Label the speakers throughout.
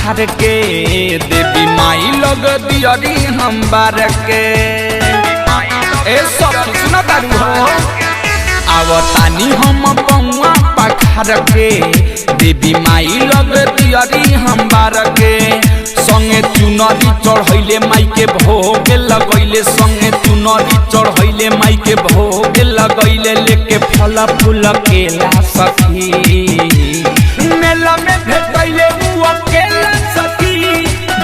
Speaker 1: पखार के देवी माई लग दियरी हम बार के ए सब सुना तारू हो आवतानी हम बउआ पखार के देवी माई लग दियरी हम बार के संगे चुनरी चढ़ैले माई के भोग लगैले संगे चुनरी चढ़ैले माई के भोग लगैले लेके फल फूल केला सखी मेला में भेटैले उ अकेला सखी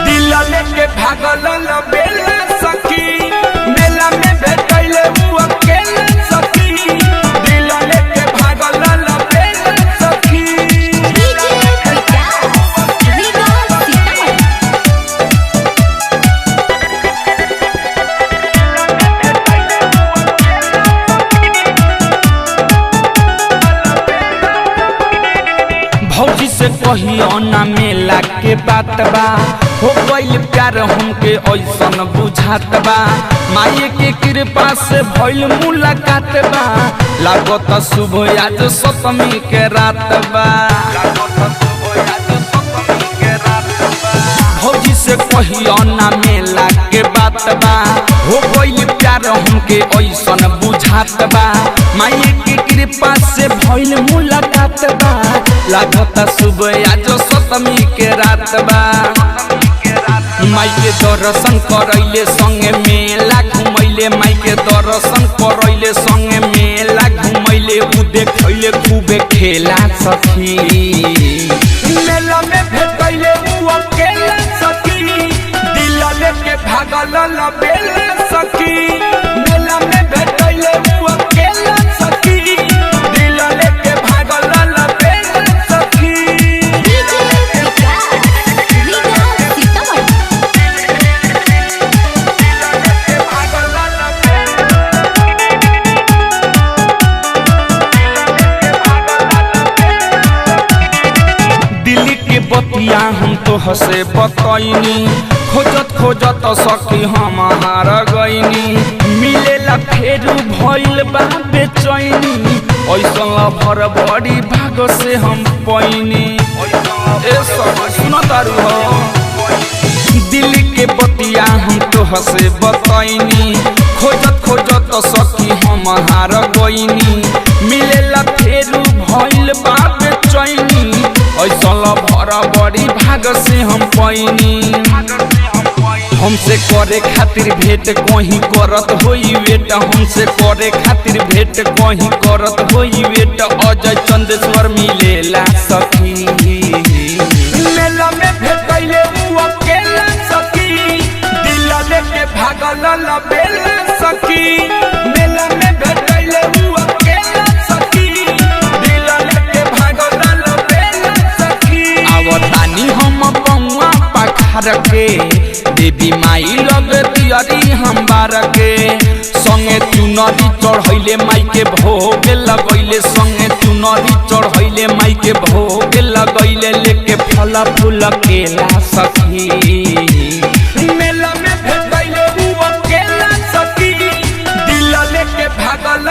Speaker 1: दिल लेके भागल लबेला सखी मेला में भेटैले उ अकेला सखी दिल लेके भागल लबेला सखी भौजी से कहियो ना मेला के बात बा हो गइल प्यार हमके ऐसन बुझात बा माई के कृपा से भइल मुलाकात बा लागत शुभ आज सप्तमी के रात बा भौजी से कहियो ना मेला के बात बा हो गइल प्यार हमके ऐसन बुझात बा माई के कृपा से भइल मुलाकात बा लागत शुभ आज सप्तमी के रात बा माई के दर्शन करैले संगे मेला घुमैले माई के दर्शन करैले संगे मेला घुमैले उ देखैले खूबे खेला सखी मेला में भेटैले उ अकेला सखी दिल लेके भागल लबेला सखी मेला में भेटैले उ अकेला सखी दिल लेके भागल लबेला सखी दिल्ली के बतिया हम तो हसे बतैनी खोजत खोजत सखी हम हार गईनी मिलेला फेरू भइल बा बेचैनी ऐसन भर बड़ी भाग से हम पैनी ए सब सुन तारू हो दिल्ली के बतिया हम तो हसे बतैनी खोजत खोजत सखी हम हार गईनी मिलेला फेरू भइल बा बेचैनी ऐसन भर बड़ी भाग से हम पैनी हमसे करे खातिर भेंट कहीं करत होई वेट हमसे करे खातिर भेंट कहीं करत होई वेट अजय चंदेश्वर मिलेला सखी मेला में भेटैले उ अकेला सखी दिल लेके भागल लबेला सखी मेला में भेटैले उ अकेला सखी दिल लेके भागल लबेला सखी आवतानी हम बउआ पखार के देवी माई लग दियरी हम बार के संगे चुनरी चढ़ैले माई के भोग लगैले संगे चुनरी चढ़ैले माई के भोग लगैले लेके फल फूल केला सखी मेला में भेटैले उ अकेला सखी दिल लेके भागल